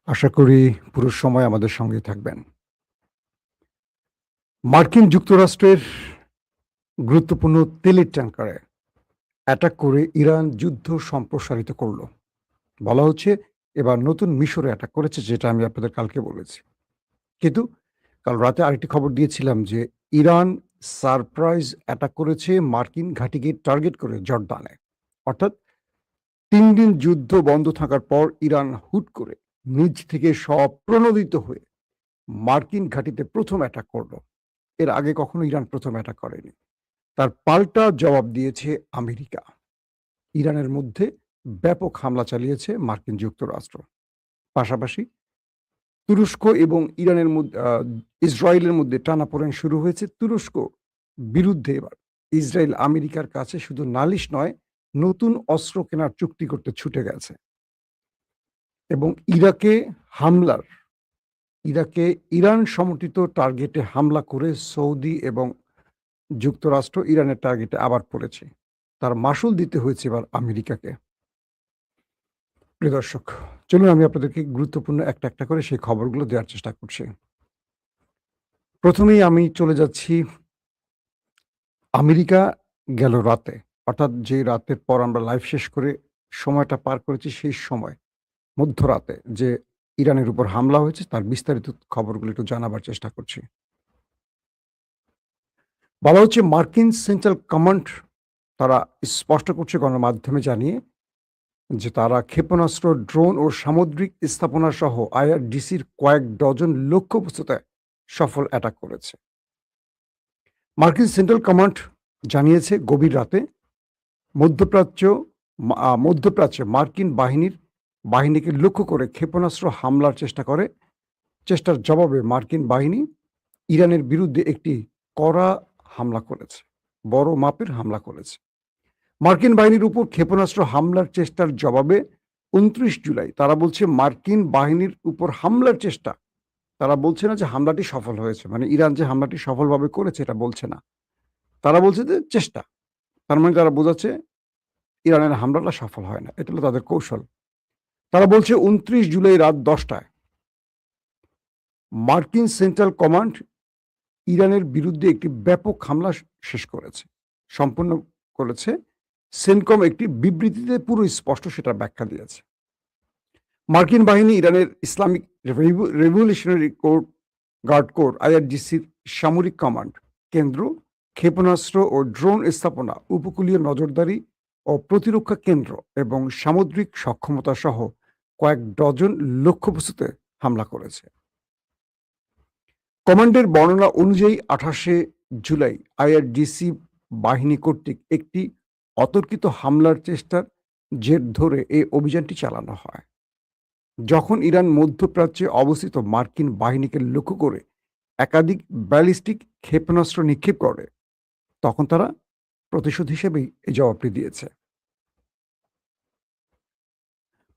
আশা করি পুরো সময় আমাদের সঙ্গেই থাকবেন। মার্কিন যুক্তরাষ্ট্রের গুরুত্বপূর্ণ তেলের ট্যাংকারে অ্যাটাক করে ইরান যুদ্ধ সম্প্রসারিত করল। বলা হচ্ছে এবার নতুন মিশরে অ্যাটাক করেছে, যেটা আমি আপনাদের কালকে বলেছি। কিন্তু কাল রাতে আরেকটি খবর দিয়েছিলাম যে ইরান সারপ্রাইজ অ্যাটাক করেছে মার্কিন ঘাঁটিকে টার্গেট করে জর্ডানে। অর্থাৎ ৩ দিন যুদ্ধ বন্ধ থাকার পর ইরান হুট করে নিজ থেকে স্বপ্রণোদিত হয়ে মার্কিন ঘাঁটিতে ১ম অ্যাটাক করল। এর আগে কখনো ইরান ১ম অ্যাটাক করেনি। তার পাল্টা জবাব দিয়েছে আমেরিকা। ইরানের মধ্যে ব্যাপক হামলা চালিয়েছে মার্কিন যুক্তরাষ্ট্র। পাশাপাশি তুরস্ক এবং ইরানের ইসরায়েলের মধ্যে টানাপোড়েন শুরু হয়েছে। তুরস্ক বিরুদ্ধে এবার ইসরায়েল আমেরিকার কাছে শুধু নালিশ নয়, নতুন অস্ত্র কেনার চুক্তি করতে ছুটে গেছে। এবং ইরাকে ইরান সমর্থিত টার্গেটে হামলা করে সৌদি এবং যুক্তরাষ্ট্র ইরানের টার্গেটে আবার পড়েছে। তার মাশুল দিতে হয়েছে এবার আমেরিকাকে। প্রিয় দর্শক, চলুন আমি আপনাদেরকে গুরুত্বপূর্ণ একটা করে সেই খবরগুলো দেওয়ার চেষ্টা করছি। প্রথমেই আমি চলে যাচ্ছি আমেরিকা গেল রাতে, অর্থাৎ যে রাতের পর আমরা লাইভ শেষ করে সময়টা পার করেছি, সেই সময় মধ্যরাতে যে ইরানের উপর হামলা হয়েছে তার বিস্তারিত খবরগুলো একটু জানাবার চেষ্টা করছি। বলা হচ্ছে মার্কিন সেন্ট্রাল কমান্ড তারা স্পষ্ট করছে গণমাধ্যমে জানিয়ে যে তারা ক্ষেপণাস্ত্র, ড্রোন ও সামুদ্রিক স্থাপনা সহ আইআরডিসির কয়েক ডজন লক্ষ্যবস্তুতে সফল অ্যাটাক করেছে। মার্কিন সেন্ট্রাল কমান্ড জানিয়েছে গভীর রাতে মধ্যপ্রাচ্যে মার্কিন বাহিনীকে লক্ষ্য করে ক্ষেপণাস্ত্র হামলার চেষ্টার জবাবে মার্কিন বাহিনী ইরানের বিরুদ্ধে একটি কড়া হামলা করেছে, বড় মাপের হামলা করেছে। মার্কিন বাহিনীর উপর ক্ষেপণাস্ত্র হামলার চেষ্টার জবাবে ২৯ জুলাই তারা বলছে মার্কিন বাহিনীর উপর হামলার চেষ্টা, তারা বলছে না যে হামলাটি সফল হয়েছে, মানে ইরান যে হামলাটি সফলভাবে করেছে এটা বলছে না, তারা বলছে যে চেষ্টা। তার মানে তারা বোঝাচ্ছে ইরানের হামলাটা সফল হয় না, এটা হলো তাদের কৌশল। তারা বলছে ২৯ জুলাই রাত ১০টায় মার্কিন সেন্ট্রাল কমান্ড ইরানের বিরুদ্ধে একটি ব্যাপক হামলা সম্পূর্ণ করেছে। সেনকম একটি বিবৃতিতে পুরো স্পষ্ট সেটা ব্যাখ্যা দিয়েছে। মার্কিন বাহিনী ইরানের ইসলামিক রেভলিউশনারি গার্ড কোর আইআরজিসির সামরিক কমান্ড কেন্দ্র, ক্ষেপণাস্ত্র ও ড্রোন স্থাপনা, উপকূলীয় নজরদারি ও প্রতিরক্ষা কেন্দ্র এবং সামুদ্রিক সক্ষমতা সহ কয়েক ডজন লক্ষ্যবস্তুতে হামলা করেছে। কমান্ডের বর্ণনা অনুযায়ী ২৮শে জুলাই আইআরজিসি বাহিনী কর্তৃক একটি অতর্কিত হামলার চেষ্টার জের ধরে এই অভিযানটি চালানো হয়। যখন ইরান মধ্যপ্রাচ্যে অবস্থিত মার্কিন বাহিনীকে লক্ষ্য করে একাধিক ব্যালিস্টিক ক্ষেপণাস্ত্র নিক্ষেপ করে, তখন তারা প্রতিশোধ হিসেবেই এই জবাবটি দিয়েছে।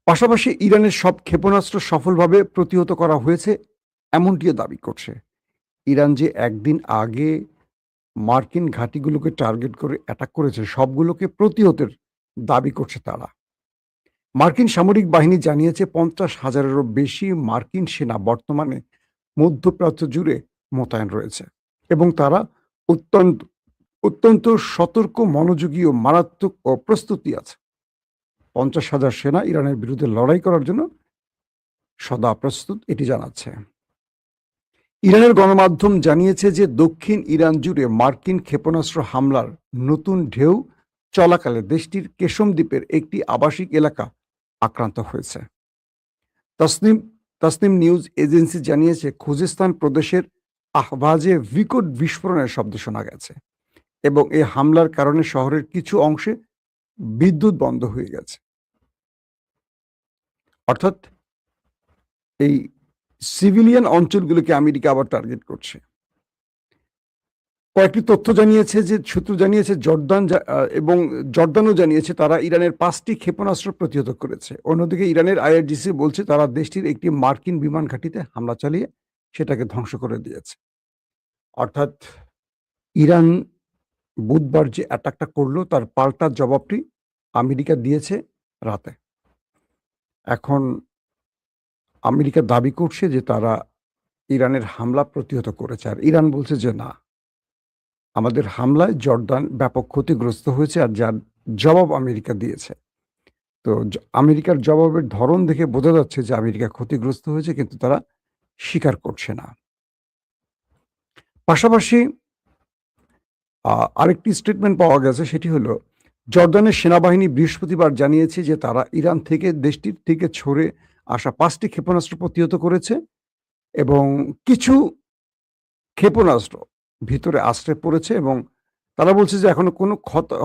পাশাপাশি ইরানের সব ক্ষেপণাস্ত্র সফলভাবে প্রতিহত করা হয়েছে এমনটিও দাবি করছে। ইরান যে একদিন আগে মার্কিন ঘাঁটিগুলোকে টার্গেট করে অ্যাটাক করেছে, সবগুলোকে প্রতিহতের দাবি করছে তারা। মার্কিন সামরিক বাহিনী জানিয়েছে ৫০,০০০-এরও বেশি মার্কিন সেনা বর্তমানে মধ্যপ্রাচ্য জুড়ে মোতায়েন রয়েছে এবং তারা অত্যন্ত অত্যন্ত সতর্ক, মনোযোগী ও মারাত্মক প্রস্তুতি আছে। ৫০,০০০ সেনা ইরানের বিরুদ্ধে লড়াই করার জন্য সদা প্রস্তুত, এটি জানাচ্ছে। ইরানের গণমাধ্যম জানিয়েছে যে দক্ষিণ ইরান জুড়ে মার্কিন ক্ষেপণাস্ত্র হামলার নতুন ঢেউ চলাকালে দেশটির কেশম দ্বীপের একটি আবাসিক এলাকা আক্রান্ত হয়েছে। তাসনিম নিউজ এজেন্সি জানিয়েছে খুজেস্তান প্রদেশের আহবাজে বিকট বিস্ফোরণের শব্দ শোনা গেছে এবং এই হামলার কারণে শহরের কিছু অংশে বিদ্যুৎ বন্ধ হয়ে গেছে। অর্থাৎ এই সিভিলিয়ান অঞ্চলগুলোকে আমেরিকা আবার টার্গেট করছে। কয়েকটি তথ্য জানিয়েছে যে সূত্র জানিয়েছে জর্দানও জানিয়েছে তারা ইরানের ৫টি ক্ষেপণাস্ত্র প্রতিহত করেছে। অন্যদিকে ইরানের আইআরজিসি বলছে তারা দেশটির একটি মার্কিন বিমান ঘাঁটিতে হামলা চালিয়ে সেটাকে ধ্বংস করে দিয়েছে। অর্থাৎ ইরান বুধবার যে অ্যাটাকটা করলো তার পাল্টা জবাবটি আমেরিকা দিয়েছে রাতে। এখন আমেরিকা দাবি করছে যে তারা ইরানের হামলা প্রতিহত করেছে। আর ইরান বলছে যে না, আমাদের হামলায় জর্দান ব্যাপক ক্ষতিগ্রস্ত হয়েছে আর যার জবাব আমেরিকা দিয়েছে। তো আমেরিকার জবাবের ধরন দেখে বোঝা যাচ্ছে যে আমেরিকা ক্ষতিগ্রস্ত হয়েছে, কিন্তু তারা স্বীকার করছে না। পাশাপাশি আরেকটি স্টেটমেন্ট পাওয়া গেছে, সেটি হলো জর্দানের সেনাবাহিনী বৃহস্পতিবার জানিয়েছে যে তারা ইরান থেকে দেশটির থেকে ছড়ে আসা 5টি ক্ষেপণাস্ত্র প্রতিহত করেছে এবং কিছু ক্ষেপণাস্ত্র ভিতরে আশ্রয় পড়েছে এবং তারা বলছে যে এখনো কোনো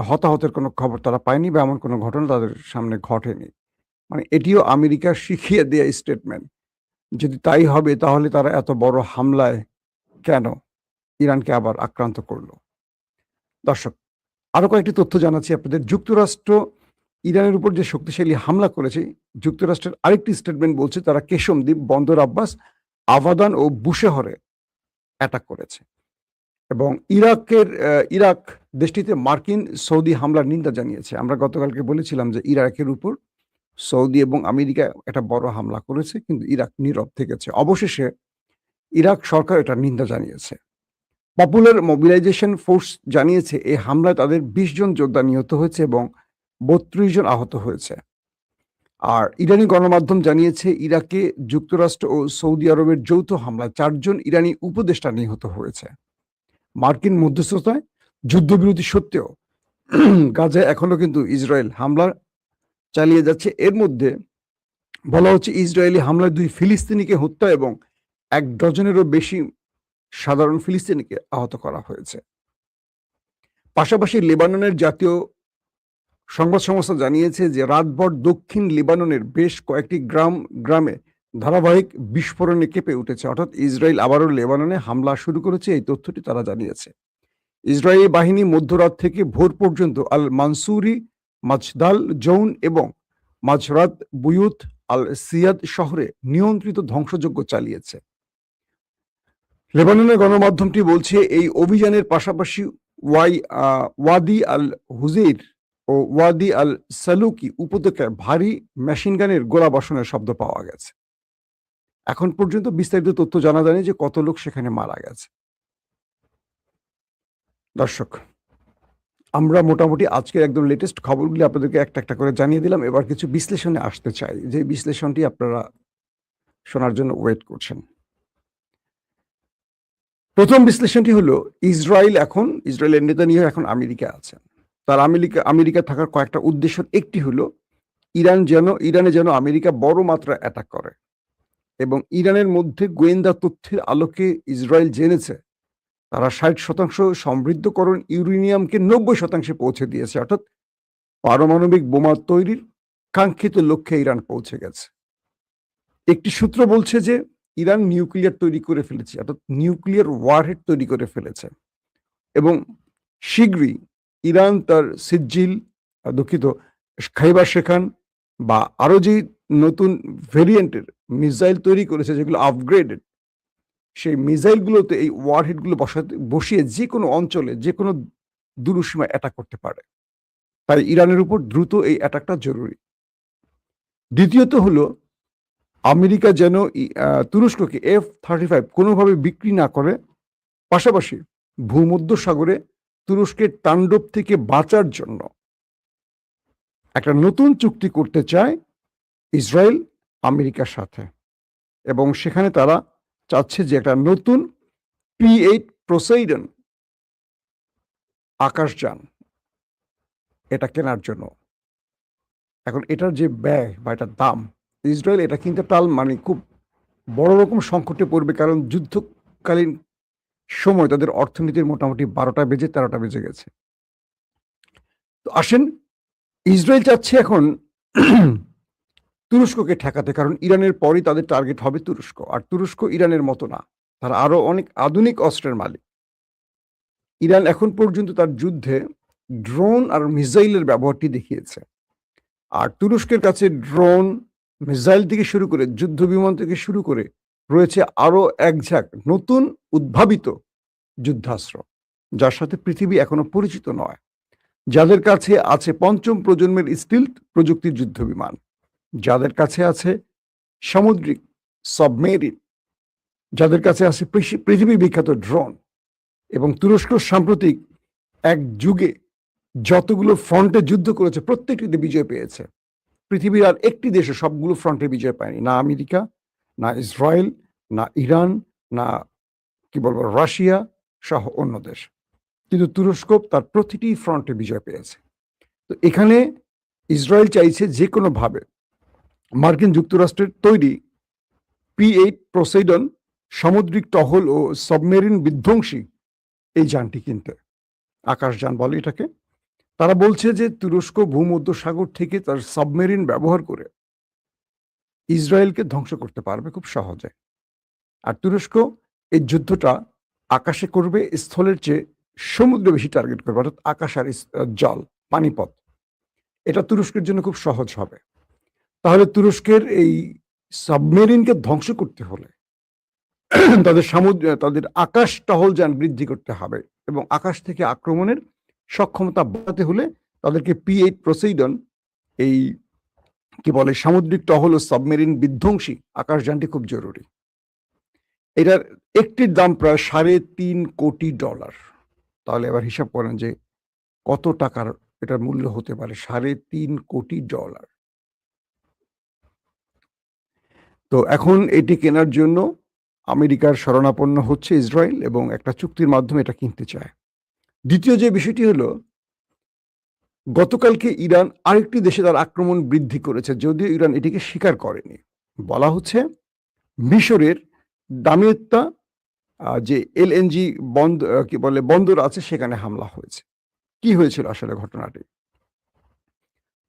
হতাহতের কোনো খবর তারা পায়নি বা এমন কোনো ঘটনা তাদের সামনে ঘটেনি। মানে এটিও আমেরিকার শিখিয়ে দেয়া স্টেটমেন্ট। যদি তাই হবে তাহলে তারা এত বড় হামলায় কেন ইরানকে আবার আক্রান্ত করল? দর্শক, আরো কয়েকটি তথ্য জানাচ্ছি আপনাদের। যুক্তরাষ্ট্র ইরানের উপর যে শক্তিশালী হামলা করেছে, যুক্তরাষ্ট্রের আরেকটি স্টেটমেন্ট বলছে তারা কেশম দ্বীপ, বন্দর আব্বাস, আবাদান ও বুশেহরে অ্যাটাক করেছে এবং ইরাক দেশটিতে মার্কিন সৌদি হামলার নিন্দা জানিয়েছে। আমরা গতকালকে বলেছিলাম যে ইরাকের উপর সৌদি এবং আমেরিকা একটা বড় হামলা করেছে, কিন্তু ইরাক নীরব থেকেছে। অবশেষে ইরাক সরকার এটা নিন্দা জানিয়েছে। পপুলার মোবিলাইজেশন ফোর্স জানিয়েছে এই হামলায় তাদের 20 জন যোদ্ধা নিহত হয়েছে এবং 32 জন আহত হয়েছে। আর ইরানি গণমাধ্যম জানিয়েছে ইরাকে যুক্তরাষ্ট্র ও সৌদি আরবের যৌথ হামলায় 4 জন ইরানি উপদেষ্টা নিহত হয়েছে। মার্কিন মধ্যস্থতায় যুদ্ধবিরতি সত্ত্বেও গাজায় এখনো কিন্তু ইসরায়েল হামলা চালিয়ে যাচ্ছে। এর মধ্যে বলা হচ্ছে ইসরায়েলি হামলায় 2 ফিলিস্তিনিকে হত্যা এবং 1 ডজনেরও বেশি সাধারণ ফিলিস্তিনিকে আহত করা হয়েছে। পাশাপাশি লেবাননের জাতীয় সংবাদ সংস্থা জানিয়েছে যে রাতভর দক্ষিণ লেবাননের বেশ কয়েকটি গ্রামে ধারাবাহিক বিস্ফোরণে কেঁপে উঠেছে। অর্থাৎ ইসরায়েল আবারও লেবাননে হামলা শুরু করেছে, এই তথ্যটি তারা জানিয়েছে। ইসরায়েলি বাহিনী মধ্যরাত থেকে ভোর পর্যন্ত আল মানসুরি, মাজদাল জৌন এবং মাজরাত বুয়ুত আল সিয়াদ শহরে নিয়ন্ত্রিত ধ্বংসযজ্ঞ চালিয়েছে। লেবাননের গণমাধ্যমটি বলছে এই অভিযানের পাশাপাশি ওয়াদি আল হুজেইর ও ওয়াদি আল সালুকি উপত্যকায় ভারী মেশিনগানের গোলাবর্ষণের শব্দ পাওয়া গেছে। এখন পর্যন্ত বিস্তারিত তথ্য জানা যায়নি যে কত লোক সেখানে মারা গেছে। দর্শক, আমরা মোটামুটি আজকের একদম লেটেস্ট খবরগুলি আপনাদেরকে একটা একটা করে জানিয়ে দিলাম। এবার কিছু বিশ্লেষণে আসতে চাই, যে বিশ্লেষণটি আপনারা শোনার জন্য ওয়েট করছেন। প্রথম বিশ্লেষণটি হলো ইসরায়েলের নেতানিয়াহু এখন আমেরিকা আছেন। তার আমেরিকা থাকার কয়েকটা উদ্দেশ্যের একটি হলো ইরানে যেন আমেরিকা বড় মাত্রা অ্যাটাক করে এবং ইরানের মধ্যে গোয়েন্দা তথ্যের আলোকে ইসরায়েল জেনেছে তারা 60% সমৃদ্ধকরণ ইউরেনিয়ামকে 90% পৌঁছে দিয়েছে। অর্থাৎ পারমাণবিক বোমা তৈরির কাঙ্ক্ষিত লক্ষ্যে ইরান পৌঁছে গেছে। একটি সূত্র বলছে যে ইরান নিউক্লিয়ার তৈরি করে ফেলেছে, অর্থাৎ নিউক্লিয়ার ওয়ারহেড তৈরি করে ফেলেছে এবং শীঘ্রই ইরান তার খাইবার শেখান বা আরো যে নতুন ভেরিয়েন্টের মিসাইল তৈরি করেছে যেগুলো আপগ্রেডেড, সেই মিসাইলগুলোতে এই ওয়ারহেডগুলো বসিয়ে যে কোনো অঞ্চলে যে কোনো দূরসীমায় অ্যাটাক করতে পারে। তাই ইরানের উপর দ্রুত এই অ্যাটাকটা জরুরি। দ্বিতীয়ত হলো আমেরিকা যেন তুরস্ককে F-35 কোনোভাবে বিক্রি না করে, পাশাপাশি ভূমধ্য সাগরে তুরস্কের তাণ্ডব থেকে বাঁচার জন্য একটা নতুন চুক্তি করতে চায় ইসরায়েল আমেরিকার সাথে এবং সেখানে তারা চাচ্ছে যে একটা নতুন P-8 পোসাইডন আকাশযান এটা কেনার জন্য। এখন এটার যে ব্যয় বা এটার দাম, ইসরায়েল এটা কিনতে মানে খুব বড় রকম সংকটে পড়বে, কারণ যুদ্ধকালীন সময় তাদের অর্থনীতির মোটামুটি 12টা বেজে 13টা বেজে গেছে। তো আসেন, ইসরায়েল চাচ্ছে এখন তুরস্ককে ঠেকাতে, কারণ ইরানের পরই তাদের টার্গেট হবে তুরস্ক। আর তুরস্ক ইরানের মতো না, তারা আরো অনেক আধুনিক অস্ত্রের মালিক। ইরান এখন পর্যন্ত তার যুদ্ধে ড্রোন আর মিসাইলের ব্যবহারটি দেখিয়েছে, আর তুরস্কের কাছে ড্রোন, মিসাইল থেকে শুরু করে যুদ্ধ বিমান থেকে শুরু করে রয়েছে আরো এক ঝাঁক নতুন উদ্ভাবিত যুদ্ধাস্ত্র, যার সাথে পৃথিবী এখনো পরিচিত নয়, যাদের কাছে আছে 5ম প্রজন্মের স্টিলথ প্রযুক্তির যুদ্ধ বিমান, যাদের কাছে আছে সামুদ্রিক সাবমেরিন, যাদের কাছে আছে পৃথিবী বিখ্যাত ড্রোন, এবং তুরস্ক সাম্প্রতিক এক যুগে যতগুলো ফ্রন্টে যুদ্ধ করেছে প্রত্যেকটিতে বিজয় পেয়েছে। পৃথিবীর আর একটি দেশে সবগুলো ফ্রন্টে বিজয় পায়নি, না আমেরিকা, না ইসরায়েল, না ইরান, না কি বলবো রাশিয়া সহ অন্য দেশ, কিন্তু তুরস্ক তার প্রতিটি ফ্রন্টে বিজয় পেয়েছে। তো এখানে ইসরায়েল চাইছে যে কোনোভাবে মার্কিন যুক্তরাষ্ট্রের তৈরি P-8 পোসেইডন সামুদ্রিক টহল ও সাবমেরিন বিধ্বংসী এই যানটি কিনতে, আকাশযান বলে এটাকে। তারা বলছে যে তুরস্ক ভূমধ্যসাগর থেকে তার সাবমেরিন ব্যবহার করে ইসরায়েলকে ধ্বংস করতে পারবে খুব সহজে। আর তুরস্ক এই যুদ্ধটা আকাশে করবে, স্থলের চেয়ে সমুদ্রে বেশি টার্গেট করবে, অর্থাৎ আকাশ আর জল, পানিপথ। এটা তুরস্কের জন্য খুব সহজ হবে। তাহলে তুরস্কের এই সাবমেরিনকে ধ্বংস করতে হলে তাদের আকাশ টহলযান বৃদ্ধি করতে হবে, এবং আকাশ থেকে আক্রমণের সক্ষমতা বাড়াতে হলে তাদেরকে P-8 পোসেইডন এই কি বলে সামুদ্রিক টহল ও সাবমেরিন বিধ্বংসী আকাশযানটি খুব জরুরি। এটার একটির দাম প্রায় $3.5 কোটি। তাহলে এবার হিসাব করেন যে কত টাকার এটার মূল্য হতে পারে, $3.5 কোটি। তো এখন এটি কেনার জন্য আমেরিকার শরণাপন্ন হচ্ছে ইসরায়েল, এবং একটা চুক্তির মাধ্যমে এটা কিনতে চায়। দ্বিতীয় যে বিষয়টি হলো, গতকালকে ইরান আরেকটি দেশে তার আক্রমণ বৃদ্ধি করেছে, যদিও ইরান এটিকে স্বীকার করেনি। বলা হচ্ছে মিশরের দামিয়েত্তা যে LNG বন্দর আছে সেখানে হামলা হয়েছে। কি হয়েছিল আসলে ঘটনাটি?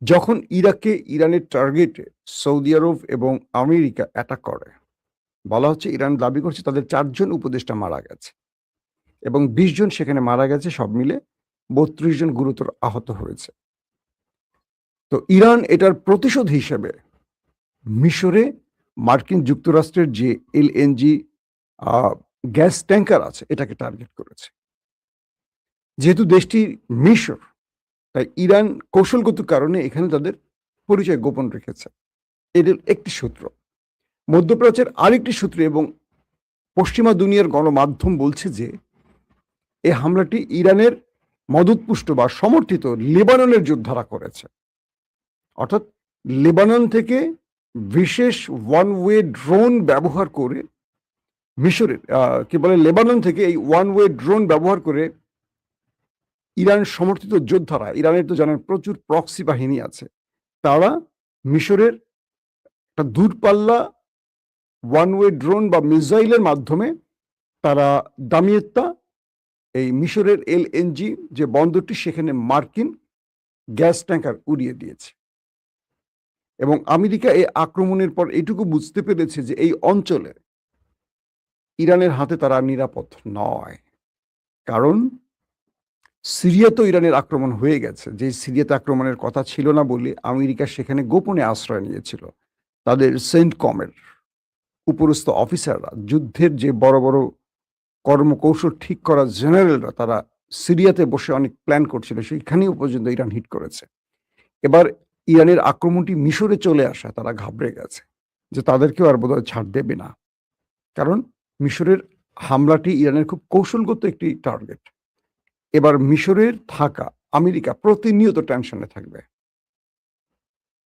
যখন ইরাকে ইরানের টার্গেটে সৌদি আরব এবং আমেরিকা অ্যাটাক করে, বলা হচ্ছে ইরান দাবি করছে তাদের 4 জন উপদেষ্টা মারা গেছে এবং 20 জন সেখানে মারা গেছে, সব মিলে 32 জন গুরুতর আহত হয়েছে। তো ইরান এটার প্রতিশোধ হিসেবে মিশরে মার্কিন যুক্তরাষ্ট্রের যে LNG গ্যাস ট্যাঙ্কার আছে এটাকে টার্গেট করেছে। যেহেতু দেশটি মিশর, তাই ইরান কৌশলগত কারণে এখানে তাদের পরিচয় গোপন রেখেছে। এদের একটি সূত্র। মধ্যপ্রাচ্যের আরেকটি সূত্র এবং পশ্চিমা দুনিয়ার গণমাধ্যম বলছে যে এই হামলাটি ইরানের মদতপুষ্ট বা সমর্থিত লেবাননের যোদ্ধারা করেছে। অর্থাৎ লেবানন থেকে বিশেষ ওয়ান ওয়ে ড্রোন ব্যবহার করে মিশরের লেবানন থেকে এই ওয়ান ওয়ে ড্রোন ব্যবহার করে ইরান সমর্থিত যোদ্ধারা, ইরানের তো জানেন প্রচুর প্রক্সি বাহিনী আছে, তারা মিশরের একটা দূরপাল্লা ওয়ান ওয়ে ড্রোন বা মিসাইলের মাধ্যমে তারা দামিয়েত্তা এই মিশরের LNG যে বন্দরটি সেখানে মার্কিন গ্যাস ট্যাঙ্কার উড়িয়ে দিয়েছে। এবং আমেরিকা এই আক্রমণের পর এটুকু বুঝতে পেরেছে যে এই অঞ্চলে ইরানের হাতে তারা নিরাপদ নয়, কারণ সিরিয়া তো ইরানের আক্রমণ হয়ে গেছে। যে সিরিয়াতে আক্রমণের কথা ছিল না বলে আমেরিকা সেখানে গোপনে আশ্রয় নিয়েছিল। তাদের সেন্টকমের উপরস্থ অফিসাররা, যুদ্ধের যে বড় বড় কর্মকৌশল ঠিক করা জেনারেলরা, তারা সিরিয়াতে বসে অনেক প্ল্যান করছিল, সেইখানেও পর্যন্ত ইরান হিট করেছে। এবার ইরানের আক্রমণটি মিশরে চলে আসা, তারা ঘাবড়ে গেছে যে তাদেরকেও আর বোধহয় ছাড় দেবে না, কারণ মিশরের হামলাটি ইরানের খুব কৌশলগত একটি টার্গেট। এবার মিশরের থাকা আমেরিকা প্রতিনিয়ত টেনশনে থাকবে,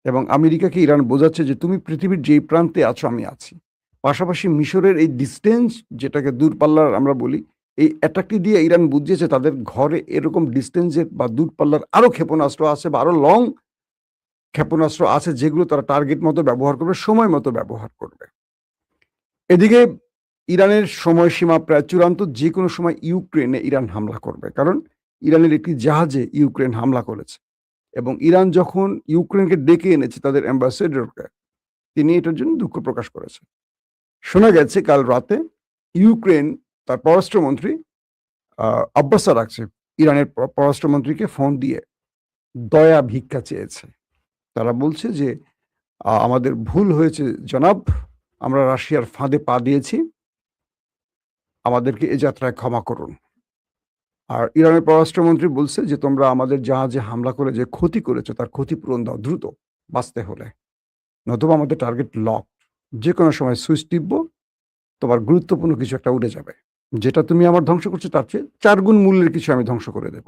এবং আমেরিকাকে ইরান বোঝাচ্ছে যে তুমি পৃথিবীর যেই প্রান্তে আছো আমি আছি। পাশাপাশি মিশরের এই ডিস্টেন্স, যেটাকে দূরপাল্লার আমরা বলি, এই অ্যাটাকটি দিয়ে ইরান বুঝিয়েছে তাদের ঘরে এরকম ডিস্টেন্সের বা দূরপাল্লার আরো ক্ষেপণাস্ত্র আছে বা আরো লং ক্ষেপণাস্ত্র আছে, যেগুলো তারা টার্গেট মতো ব্যবহার করবে, সময় মতো ব্যবহার করবে। এদিকে ইরানের সময়সীমা প্রায় চূড়ান্ত, যে কোনো সময় ইউক্রেনে ইরান হামলা করবে, কারণ ইরানের একটি জাহাজে ইউক্রেন হামলা করেছে, এবং ইরান যখন ইউক্রেনকে ডেকে এনেছে তাদের অ্যাম্বাসেডরকে, তিনি এটার জন্য দুঃখ প্রকাশ করেছেন। শোনা গেছে কাল রাতে ইউক্রেন তার পররাষ্ট্রমন্ত্রী আব্বাস আরাকচি ইরানের পররাষ্ট্রমন্ত্রীকে ফোন দিয়ে দয়া ভিক্ষা চেয়েছে। তারা বলছে যে আমাদের ভুল হয়েছে জনাব, আমরা রাশিয়ার ফাঁদে পা দিয়েছি, আমাদেরকে এ যাত্রায় ক্ষমা করুন। আর ইরানের পররাষ্ট্রমন্ত্রী বলছে যে তোমরা আমাদের জাহাজে হামলা করে যে ক্ষতি করেছো তার ক্ষতিপূরণ দাও দ্রুত, বাঁচতে হলে, নতুবা আমাদের টার্গেট লক। যে কোনো সময় সুইচ টিপবো, তোমার গুরুত্বপূর্ণ কিছু একটা উড়ে যাবে। যেটা তুমি আমার ধ্বংস করছো তার চেয়ে ৪ গুণ মূল্যের কিছু আমি ধ্বংস করে দেব।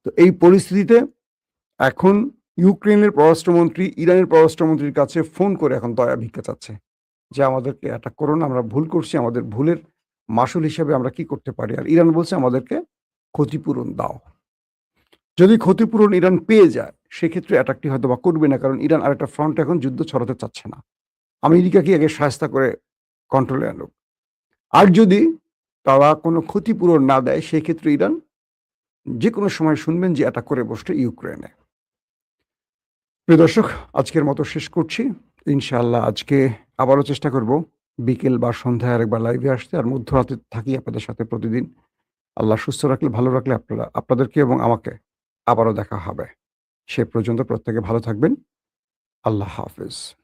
তো এই পরিস্থিতিতে এখন ইউক্রেনের পররাষ্ট্রমন্ত্রী ইরানের পররাষ্ট্রমন্ত্রীর কাছে ফোন করে এখন দয়া ভিক্ষা চাচ্ছে যে, "আমাদেরকে অ্যাটাক করো না, আমরা ভুল করছি। আমাদের ভুলের মাসুল হিসেবে আমরা কি করতে পারি?" আর ইরান বলছে, "আমাদেরকে ক্ষতিপূরণ দাও।" যদি ক্ষতিপূরণ ইরান পেয়ে যায়, সেক্ষেত্রে অ্যাটাকটি হয়তোবা করবে না। কারণ ইরান আরেকটা ফ্রন্টে এখন যুদ্ধ ছড়াতে চাচ্ছে না। আমেরিকাকে আগে শায়েস্তা করে কন্ট্রোলে আনুক। আর যদি তারা কোনো ক্ষতিপূরণ না দেয়, সেক্ষেত্রে ইরান যেকোনো সময় শুনবেন যে অ্যাটাক করে বসছে ইউক্রেনে। প্রিয় দর্শক, আজকের মতো শেষ করছি। ইনশাআল্লাহ আজকে আবারও চেষ্টা করব বিকেল বা সন্ধ্যায় আরেকবার লাইভে আসতে। আর মধ্যরাতে থাকি আপনাদের সাথে প্রতিদিন। আল্লাহ সুস্থ রাখলে, ভালো রাখলে আপনাদেরকে এবং আমাকে আবারও দেখা হবে। সে পর্যন্ত প্রত্যেকে ভালো থাকবেন। আল্লাহ হাফেজ।